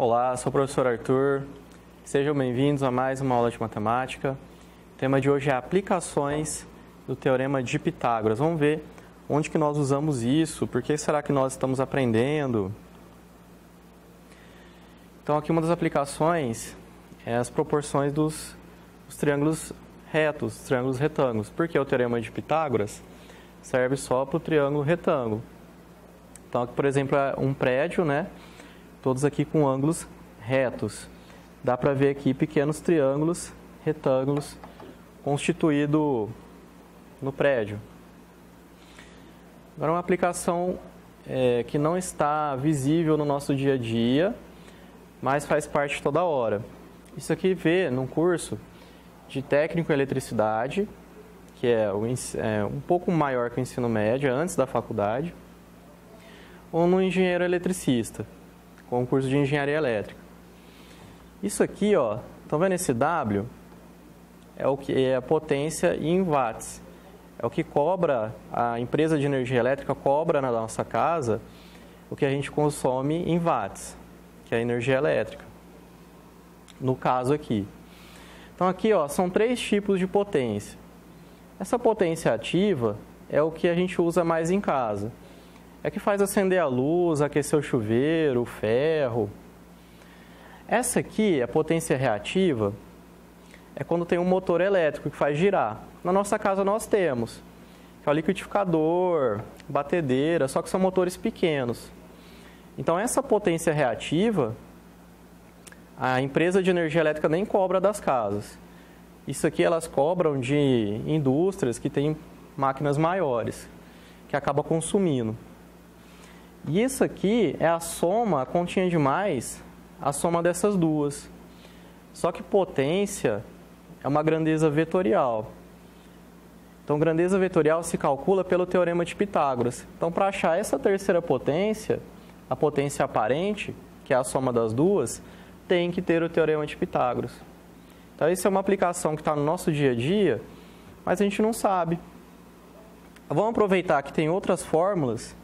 Olá, sou o professor Arthur. Sejam bem-vindos a mais uma aula de matemática. O tema de hoje é aplicações do Teorema de Pitágoras. Vamos ver onde que nós usamos isso, por que será que nós estamos aprendendo. Então, aqui uma das aplicações é as proporções dos triângulos retos, triângulos retângulos. Porque o Teorema de Pitágoras serve só para o triângulo retângulo. Então, aqui, por exemplo, é um prédio, né? Todos aqui com ângulos retos. Dá para ver aqui pequenos triângulos retângulos constituídos no prédio. Agora, uma aplicação que não está visível no nosso dia a dia, mas faz parte toda hora. Isso aqui vê num curso de técnico em eletricidade, que é um pouco maior que o ensino médio, antes da faculdade, ou no engenheiro eletricista, com o curso de engenharia elétrica. Isso aqui, ó, estão vendo esse W? É o que é a potência em watts. É o que cobra, a empresa de energia elétrica cobra na nossa casa o que a gente consome em watts, que é a energia elétrica. No caso aqui. Então aqui, ó, são 3 tipos de potência. Essa potência ativa é o que a gente usa mais em casa. É que faz acender a luz, aquecer o chuveiro, o ferro. Essa aqui, a potência reativa, é quando tem um motor elétrico que faz girar. Na nossa casa nós temos, que é o liquidificador, batedeira, só que são motores pequenos. Então essa potência reativa, a empresa de energia elétrica nem cobra das casas. Isso aqui elas cobram de indústrias que têm máquinas maiores, que acaba consumindo. E isso aqui é a soma, a continha de mais, a soma dessas duas. Só que potência é uma grandeza vetorial. Então, grandeza vetorial se calcula pelo Teorema de Pitágoras. Então, para achar essa terceira potência, a potência aparente, que é a soma das duas, tem que ter o Teorema de Pitágoras. Então, isso é uma aplicação que está no nosso dia a dia, mas a gente não sabe. Vamos aproveitar que tem outras fórmulas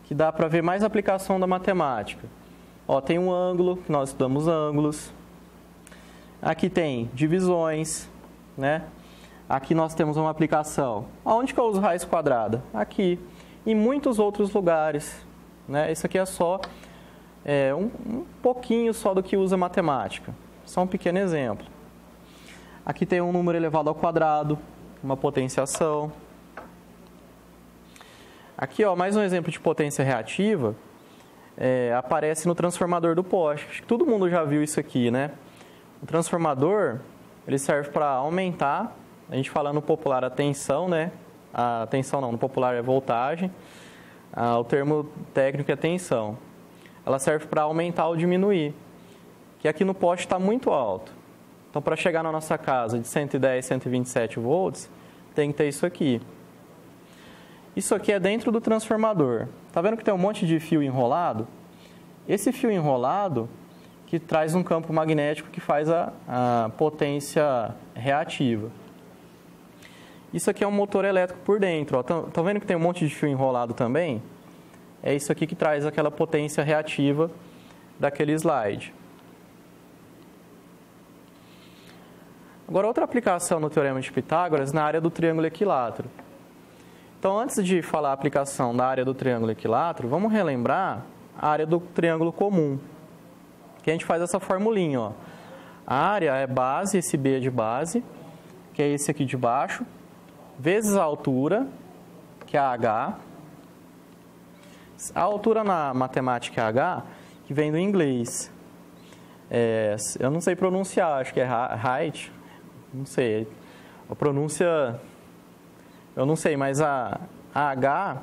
que dá para ver mais aplicação da matemática. Ó, tem um ângulo, que nós estudamos ângulos. Aqui tem divisões, né? Aqui nós temos uma aplicação. Aonde que eu uso raiz quadrada? Aqui. Em muitos outros lugares, né? Isso aqui é só um pouquinho só do que usa matemática. Só um pequeno exemplo. Aqui tem um número elevado ao quadrado, uma potenciação. Aqui, ó, mais um exemplo de potência reativa, aparece no transformador do poste. Acho que todo mundo já viu isso aqui, né? O transformador, ele serve para aumentar, a gente fala no popular a tensão, né? A tensão não, no popular é voltagem, o termo técnico é tensão. Ela serve para aumentar ou diminuir, que aqui no poste está muito alto. Então, para chegar na nossa casa de 110, 127 volts, tem que ter isso aqui. Isso aqui é dentro do transformador. Tá vendo que tem um monte de fio enrolado? Esse fio enrolado que traz um campo magnético que faz a potência reativa. Isso aqui é um motor elétrico por dentro. Estão vendo que tem um monte de fio enrolado também? É isso aqui que traz aquela potência reativa daquele slide. Agora, outra aplicação no Teorema de Pitágoras na área do triângulo equilátero. Então, antes de falar a aplicação da área do triângulo equilátero, vamos relembrar a área do triângulo comum, que a gente faz essa formulinha, ó. A área é base, esse B é de base, que é esse aqui de baixo, vezes a altura, que é a H. A altura na matemática é H, que vem do inglês. Eu não sei pronunciar, acho que é height, não sei. A pronúncia... Eu não sei, mas a H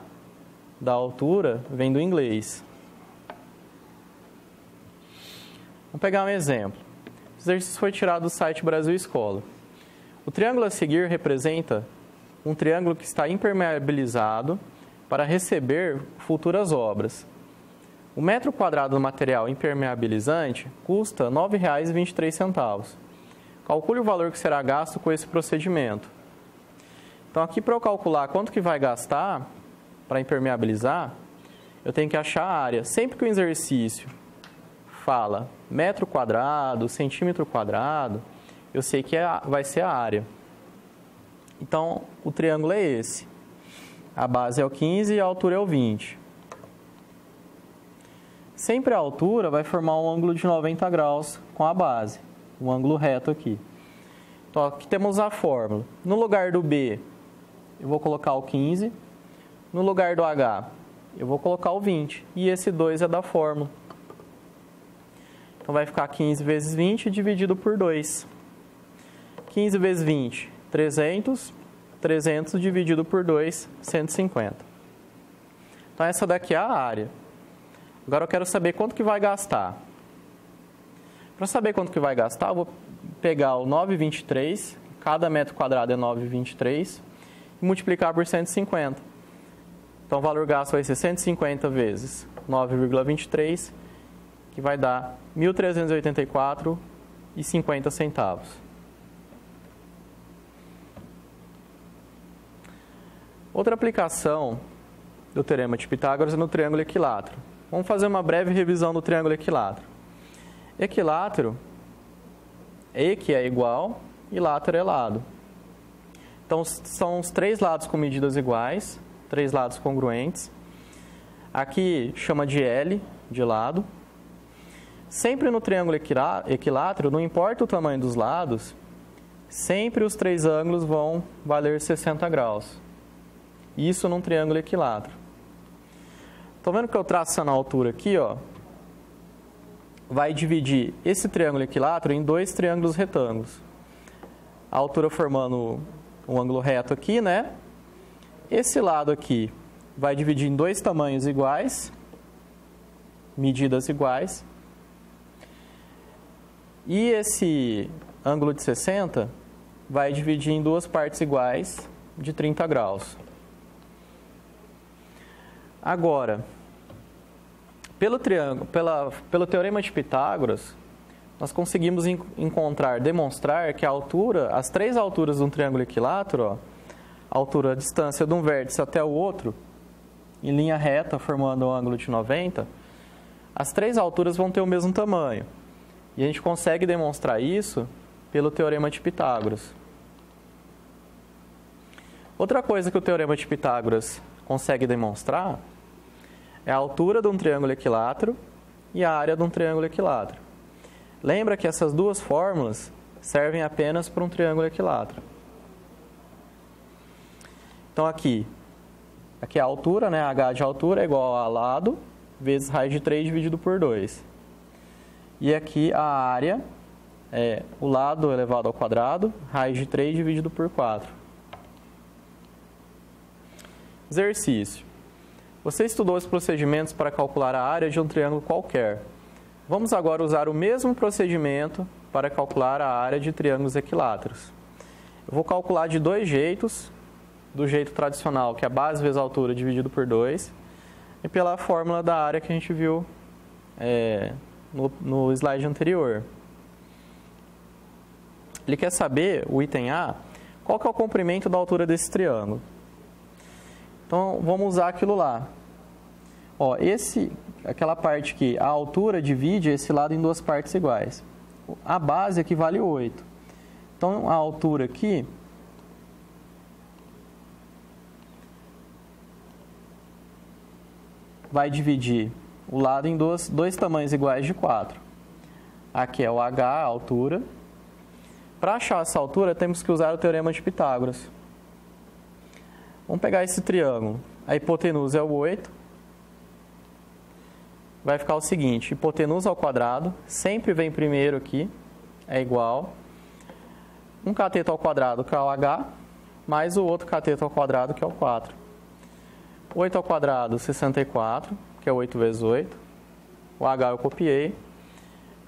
da altura vem do inglês. Vamos pegar um exemplo. O exercício foi tirado do site Brasil Escola. O triângulo a seguir representa um triângulo que está impermeabilizado para receber futuras obras. O metro quadrado do material impermeabilizante custa R$ 9,23. Calcule o valor que será gasto com esse procedimento. Então, aqui para eu calcular quanto que vai gastar para impermeabilizar, eu tenho que achar a área. Sempre que o exercício fala metro quadrado, centímetro quadrado, eu sei que vai ser a área. Então, o triângulo é esse. A base é o 15 e a altura é o 20. Sempre a altura vai formar um ângulo de 90 graus com a base, um ângulo reto aqui. Então, aqui temos a fórmula. No lugar do B, eu vou colocar o 15. No lugar do H, eu vou colocar o 20. E esse 2 é da fórmula. Então, vai ficar 15 vezes 20 dividido por 2. 15 vezes 20, 300. 300 dividido por 2, 150. Então, essa daqui é a área. Agora, eu quero saber quanto que vai gastar. Para saber quanto que vai gastar, eu vou pegar o 9,23, cada metro quadrado é 9,23, e multiplicar por 150. Então, o valor gasto vai ser 150 vezes 9,23, que vai dar R$ 1.384,50. Outra aplicação do teorema de Pitágoras é no triângulo equilátero. Vamos fazer uma breve revisão do triângulo equilátero. Equilátero, equi é igual e látero é lado. Então, são os três lados com medidas iguais, três lados congruentes. Aqui chama de L, de lado. Sempre no triângulo equilátero, não importa o tamanho dos lados, sempre os três ângulos vão valer 60 graus. Isso num triângulo equilátero. Estão vendo que eu traçando a altura aqui, ó, vai dividir esse triângulo equilátero em dois triângulos retângulos. A altura formando um ângulo reto aqui, né? Esse lado aqui vai dividir em dois tamanhos iguais, medidas iguais. E esse ângulo de 60 vai dividir em duas partes iguais de 30 graus. Agora, pelo teorema de Pitágoras, nós conseguimos demonstrar que a altura, as três alturas de um triângulo equilátero, ó, a altura, a distância de um vértice até o outro, em linha reta, formando um ângulo de 90, as três alturas vão ter o mesmo tamanho. E a gente consegue demonstrar isso pelo teorema de Pitágoras. Outra coisa que o teorema de Pitágoras consegue demonstrar é a altura de um triângulo equilátero e a área de um triângulo equilátero. Lembra que essas duas fórmulas servem apenas para um triângulo equilátero. Então, aqui a altura, né, h de altura é igual a lado vezes raiz de 3 dividido por 2. E aqui a área é o lado elevado ao quadrado, raiz de 3 dividido por 4. Exercício. Você estudou os procedimentos para calcular a área de um triângulo qualquer. Vamos agora usar o mesmo procedimento para calcular a área de triângulos equiláteros. Eu vou calcular de dois jeitos, do jeito tradicional, que é a base vezes a altura dividido por 2, e pela fórmula da área que a gente viu no slide anterior. Ele quer saber, o item A, qual que é o comprimento da altura desse triângulo. Então, vamos usar aquilo lá. Ó, aquela parte que a altura divide esse lado em duas partes iguais. A base aqui vale 8. Então, a altura aqui vai dividir o lado em dois tamanhos iguais de 4. Aqui é o h, a altura. Para achar essa altura, temos que usar o teorema de Pitágoras. Vamos pegar esse triângulo. A hipotenusa é o 8. Vai ficar o seguinte, hipotenusa ao quadrado, sempre vem primeiro aqui, é igual. Um cateto ao quadrado, que é o h, mais o outro cateto ao quadrado, que é o 4. 8 ao quadrado, 64, que é 8 vezes 8. O h eu copiei.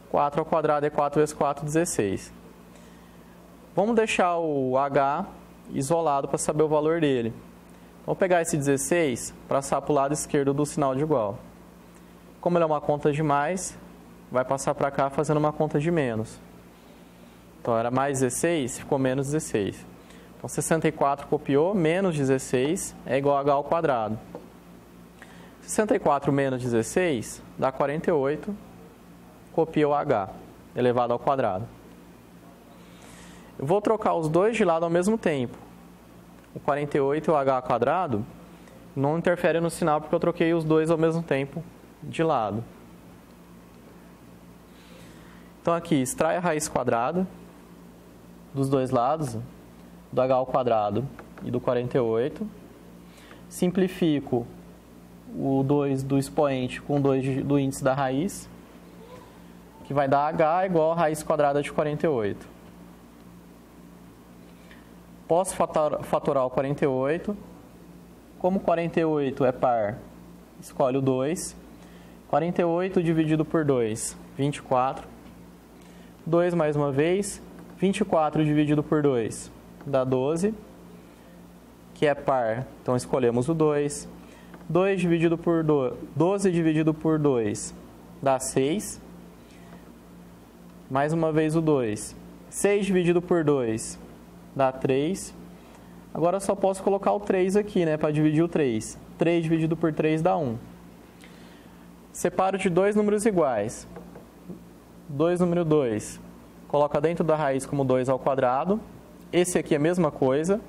4 ao quadrado é 4 vezes 4, 16. Vamos deixar o h isolado para saber o valor dele. Vou pegar esse 16 para passar para o lado esquerdo do sinal de igual. Como ele é uma conta de mais, vai passar para cá fazendo uma conta de menos. Então, era mais 16, ficou menos 16. Então, 64 copiou, menos 16 é igual a h ao quadrado. 64 menos 16 dá 48. copia o h elevado ao quadrado. Eu vou trocar os dois de lado ao mesmo tempo. O 48 e o h quadrado não interfere no sinal porque eu troquei os dois ao mesmo tempo de lado. Então aqui, extrai a raiz quadrada dos dois lados, do h ao quadrado e do 48. Simplifico o 2 do expoente com 2 do índice da raiz, que vai dar h igual a raiz quadrada de 48. Posso fatorar o 48. Como 48 é par, escolhe o 2. 48 dividido por 2, 24. 2 mais uma vez. 24 dividido por 2 dá 12, que é par, então escolhemos o 2. 12 dividido por 2 dá 6. Mais uma vez o 2. 6 dividido por 2 dá 3. Agora eu só posso colocar o 3 aqui, né, para dividir o 3. 3 dividido por 3 dá 1. Separo de dois números iguais. 2 número 2. Coloca dentro da raiz como 2 ao quadrado. Esse aqui é a mesma coisa.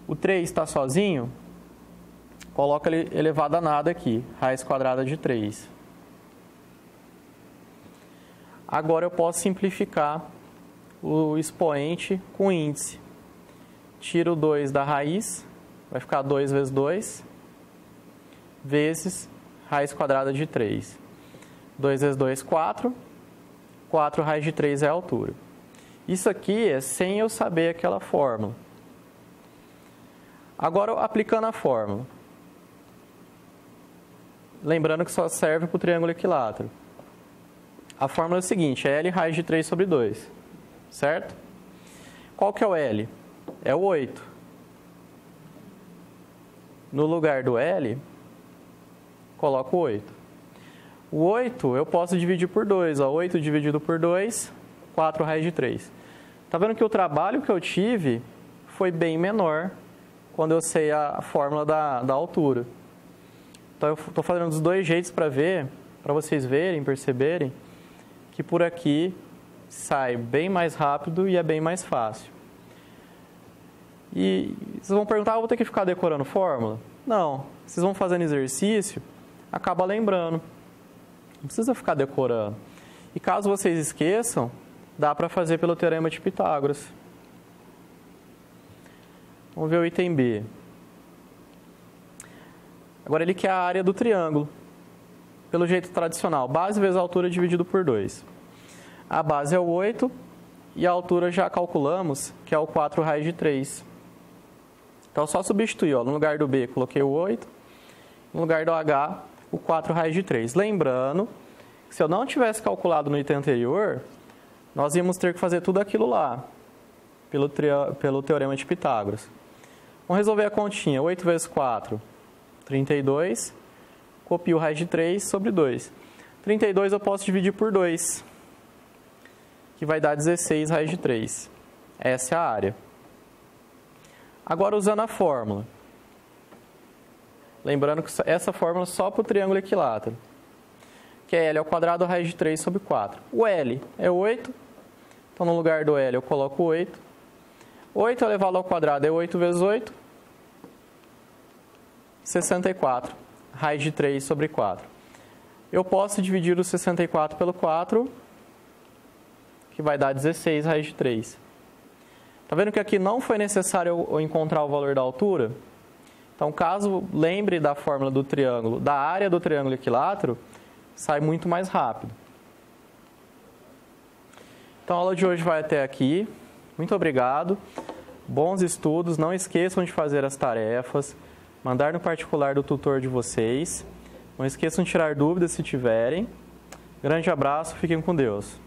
O 3 está sozinho. Coloca ele elevado a nada aqui. Raiz quadrada de 3. Agora eu posso simplificar o expoente com índice. Tiro o 2 da raiz. Vai ficar 2 vezes 2. Vezes raiz quadrada de 3. 2 vezes 2, 4. 4 raiz de 3 é a altura. Isso aqui é sem eu saber aquela fórmula. Agora, aplicando a fórmula. Lembrando que só serve para o triângulo equilátero. A fórmula é o seguinte, é L raiz de 3 sobre 2. Certo? Qual que é o L? É o 8. No lugar do L, coloco o 8. O 8 eu posso dividir por 2. 8 dividido por 2, 4 raiz de 3. Está vendo que o trabalho que eu tive foi bem menor quando eu sei a fórmula da altura. Então eu estou fazendo dos dois jeitos para ver, para vocês verem, perceberem, que por aqui sai bem mais rápido e é bem mais fácil. E vocês vão perguntar, eu vou ter que ficar decorando fórmula? Não, vocês vão fazendo exercício, acaba lembrando. Não precisa ficar decorando. E caso vocês esqueçam, dá para fazer pelo teorema de Pitágoras. Vamos ver o item B. Agora ele quer a área do triângulo. Pelo jeito tradicional, base vezes altura dividido por 2. A base é o 8 e a altura já calculamos, que é o 4 raiz de 3. Então, só substituir. No lugar do B, coloquei o 8. No lugar do H, o 4 raiz de 3. Lembrando que se eu não tivesse calculado no item anterior, nós íamos ter que fazer tudo aquilo lá, pelo teorema de Pitágoras. Vamos resolver a continha. 8 vezes 4, 32. Copio raiz de 3 sobre 2. 32 eu posso dividir por 2, que vai dar 16 raiz de 3. Essa é a área. Agora, usando a fórmula. Lembrando que essa fórmula é só para o triângulo equilátero. Que é L ao quadrado raiz de 3 sobre 4. O L é 8. Então, no lugar do L, eu coloco 8. 8 elevado ao quadrado é 8 vezes 8. 64. Raiz de 3 sobre 4. Eu posso dividir o 64 pelo 4, que vai dar 16 raiz de 3. Está vendo que aqui não foi necessário eu encontrar o valor da altura? Então, caso lembre da fórmula do triângulo, da área do triângulo equilátero, sai muito mais rápido. Então, a aula de hoje vai até aqui. Muito obrigado. Bons estudos. Não esqueçam de fazer as tarefas, mandar no particular do tutor de vocês. Não esqueçam de tirar dúvidas se tiverem. Grande abraço. Fiquem com Deus.